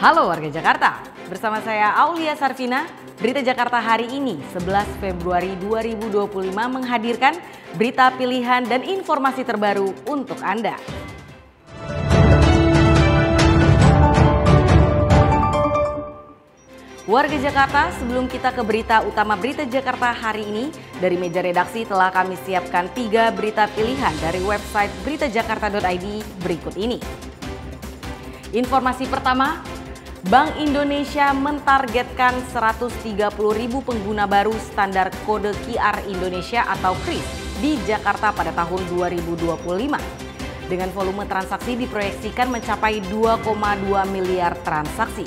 Halo warga Jakarta, bersama saya Aulia Sarvina. Berita Jakarta hari ini 11 Februari 2025 menghadirkan berita pilihan dan informasi terbaru untuk Anda. Warga Jakarta, sebelum kita ke berita utama Berita Jakarta hari ini, dari meja redaksi telah kami siapkan 3 berita pilihan dari website beritajakarta.id berikut ini. Informasi pertama, Bank Indonesia mentargetkan 130.000 pengguna baru standar kode QR Indonesia atau KRIS di Jakarta pada tahun 2025. Dengan volume transaksi diproyeksikan mencapai 2,2 miliar transaksi.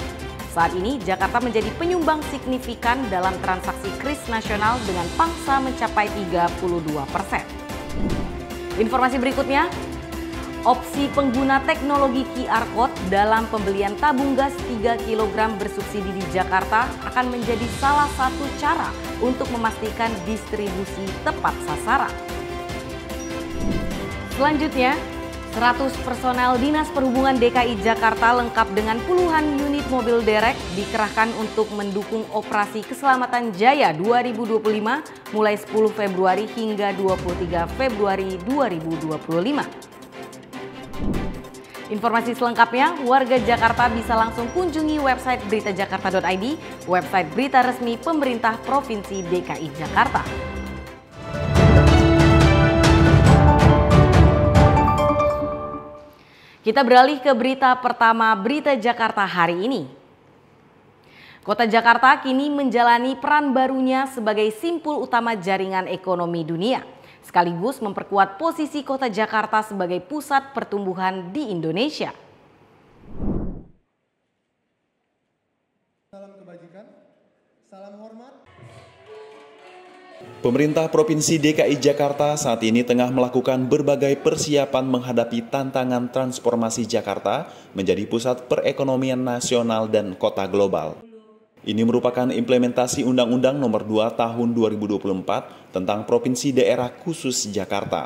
Saat ini Jakarta menjadi penyumbang signifikan dalam transaksi KRIS nasional dengan pangsa mencapai 32%. Informasi berikutnya, opsi pengguna teknologi QR Code dalam pembelian tabung gas 3 kg bersubsidi di Jakarta akan menjadi salah satu cara untuk memastikan distribusi tepat sasaran. Selanjutnya, 100 personel Dinas Perhubungan DKI Jakarta lengkap dengan puluhan unit mobil derek dikerahkan untuk mendukung operasi Keselamatan Jaya 2025 mulai 10 Februari hingga 23 Februari 2025. Informasi selengkapnya, warga Jakarta bisa langsung kunjungi website beritajakarta.id, website berita resmi pemerintah Provinsi DKI Jakarta. Kita beralih ke berita pertama Berita Jakarta hari ini. Kota Jakarta kini menjalani peran barunya sebagai simpul utama jaringan ekonomi dunia, sekaligus memperkuat posisi Kota Jakarta sebagai pusat pertumbuhan di Indonesia. Salam kebajikan, salam hormat. Pemerintah Provinsi DKI Jakarta saat ini tengah melakukan berbagai persiapan menghadapi tantangan transformasi Jakarta menjadi pusat perekonomian nasional dan kota global. Ini merupakan implementasi Undang-Undang Nomor 2 Tahun 2024 tentang Provinsi Daerah Khusus Jakarta.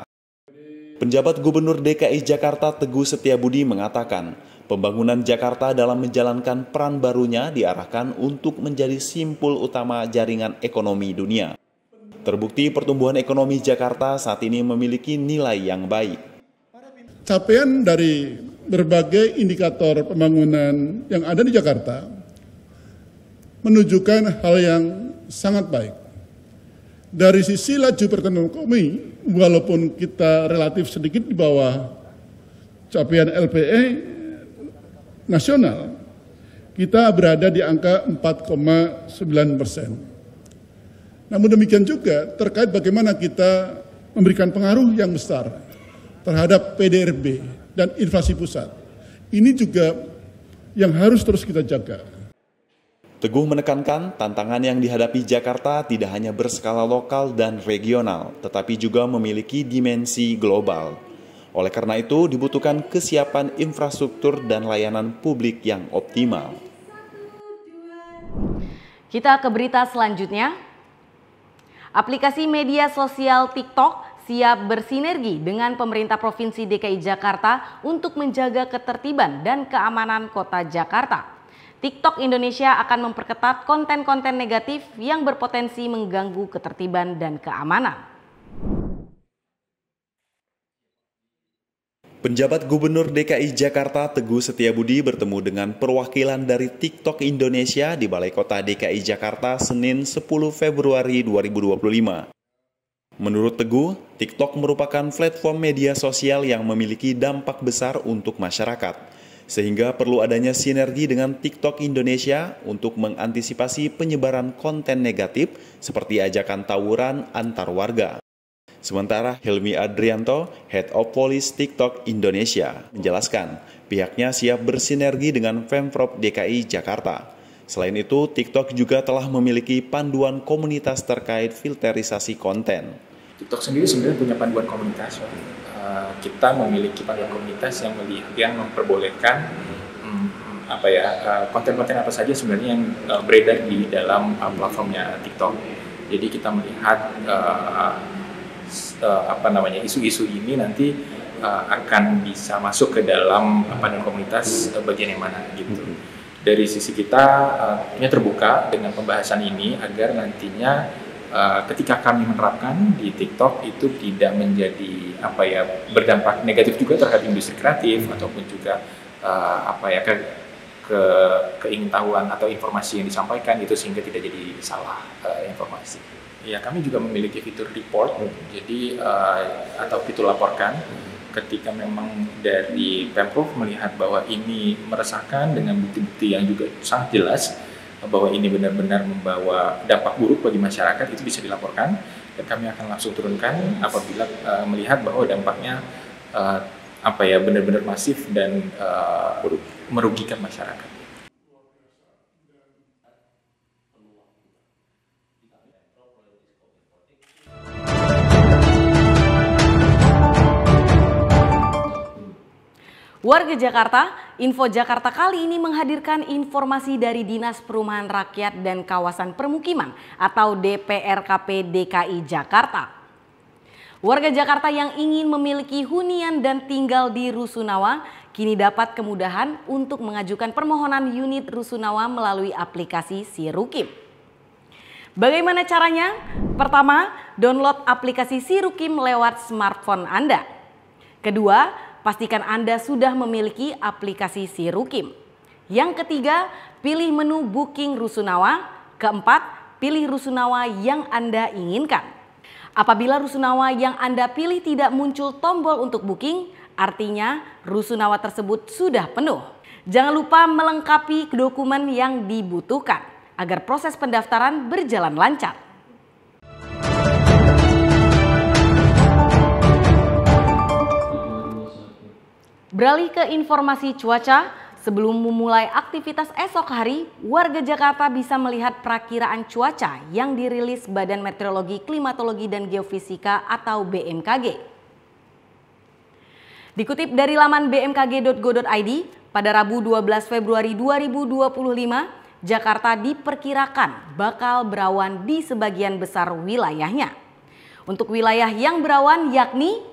Penjabat Gubernur DKI Jakarta Teguh Setiabudi mengatakan, pembangunan Jakarta dalam menjalankan peran barunya diarahkan untuk menjadi simpul utama jaringan ekonomi dunia. Terbukti pertumbuhan ekonomi Jakarta saat ini memiliki nilai yang baik. Capaian dari berbagai indikator pembangunan yang ada di Jakarta menunjukkan hal yang sangat baik. Dari sisi laju pertumbuhan ekonomi, walaupun kita relatif sedikit di bawah capaian LPE nasional, kita berada di angka 4,9%. Namun demikian juga terkait bagaimana kita memberikan pengaruh yang besar terhadap PDRB dan inflasi pusat. Ini juga yang harus terus kita jaga. Teguh menekankan tantangan yang dihadapi Jakarta tidak hanya berskala lokal dan regional, tetapi juga memiliki dimensi global. Oleh karena itu dibutuhkan kesiapan infrastruktur dan layanan publik yang optimal. Kita ke berita selanjutnya. Aplikasi media sosial TikTok siap bersinergi dengan pemerintah Provinsi DKI Jakarta untuk menjaga ketertiban dan keamanan Kota Jakarta. TikTok Indonesia akan memperketat konten-konten negatif yang berpotensi mengganggu ketertiban dan keamanan. Penjabat Gubernur DKI Jakarta Teguh Setiabudi bertemu dengan perwakilan dari TikTok Indonesia di Balai Kota DKI Jakarta Senin 10 Februari 2025. Menurut Teguh, TikTok merupakan platform media sosial yang memiliki dampak besar untuk masyarakat, sehingga perlu adanya sinergi dengan TikTok Indonesia untuk mengantisipasi penyebaran konten negatif seperti ajakan tawuran antar warga. Sementara Helmi Adrianto, Head of Police TikTok Indonesia, menjelaskan pihaknya siap bersinergi dengan Pemprov DKI Jakarta. Selain itu, TikTok juga telah memiliki panduan komunitas terkait filterisasi konten. TikTok sendiri sebenarnya punya panduan komunitas. Kita memiliki panduan komunitas yang memperbolehkan konten-konten apa saja sebenarnya yang beredar di dalam platformnya TikTok. Jadi kita melihat isu-isu ini nanti akan bisa masuk ke dalam panduan komunitas bagian yang mana gitu. Dari sisi kita terbuka dengan pembahasan ini agar nantinya ketika kami menerapkan di TikTok itu tidak menjadi berdampak negatif juga terhadap industri kreatif ataupun juga keingintahuan atau informasi yang disampaikan itu sehingga tidak jadi salah informasi. Ya, kami juga memiliki fitur report, jadi atau fitur laporkan ketika memang dari Pemprov melihat bahwa ini meresahkan dengan bukti-bukti yang juga sangat jelas bahwa ini benar-benar membawa dampak buruk bagi masyarakat, itu bisa dilaporkan dan kami akan langsung turunkan apabila melihat bahwa dampaknya benar-benar masif dan merugikan masyarakat. Warga Jakarta, Info Jakarta kali ini menghadirkan informasi dari Dinas Perumahan Rakyat dan Kawasan Permukiman atau DPRKP DKI Jakarta. Warga Jakarta yang ingin memiliki hunian dan tinggal di Rusunawa kini dapat kemudahan untuk mengajukan permohonan unit Rusunawa melalui aplikasi Sirukim. Bagaimana caranya? Pertama, download aplikasi Sirukim lewat smartphone Anda. Kedua, pastikan Anda sudah memiliki aplikasi Sirukim. Yang ketiga, pilih menu booking Rusunawa. Keempat, pilih Rusunawa yang Anda inginkan. Apabila Rusunawa yang Anda pilih tidak muncul tombol untuk booking, artinya Rusunawa tersebut sudah penuh. Jangan lupa melengkapi dokumen yang dibutuhkan agar proses pendaftaran berjalan lancar. Beralih ke informasi cuaca, sebelum memulai aktivitas esok hari, warga Jakarta bisa melihat perakiraan cuaca yang dirilis Badan Meteorologi, Klimatologi, dan Geofisika atau BMKG. Dikutip dari laman bmkg.go.id, pada Rabu 12 Februari 2025, Jakarta diperkirakan bakal berawan di sebagian besar wilayahnya. Untuk wilayah yang berawan yakni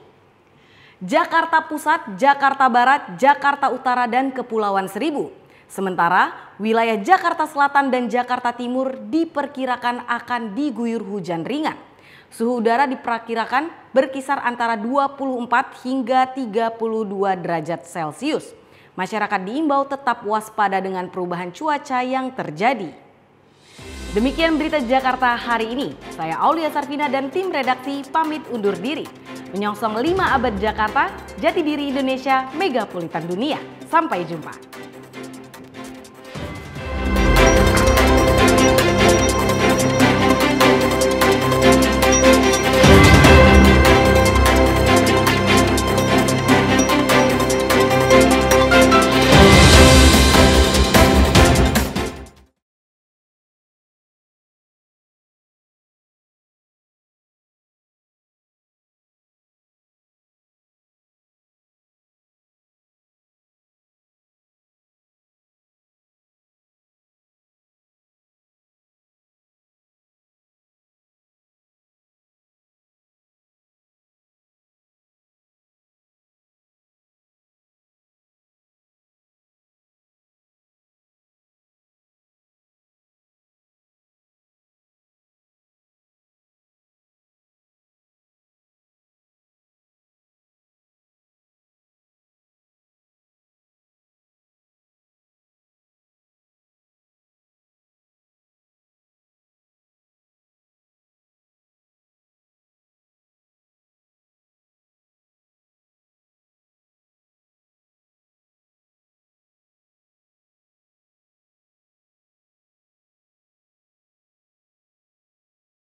Jakarta Pusat, Jakarta Barat, Jakarta Utara, dan Kepulauan Seribu. Sementara wilayah Jakarta Selatan dan Jakarta Timur diperkirakan akan diguyur hujan ringan. Suhu udara diperkirakan berkisar antara 24 hingga 32 derajat Celcius. Masyarakat diimbau tetap waspada dengan perubahan cuaca yang terjadi. Demikian berita Jakarta hari ini. Saya Aulia Sarvina dan tim redaksi pamit undur diri. Menyongsong 5 abad Jakarta, jati diri Indonesia, megapolitan dunia. Sampai jumpa.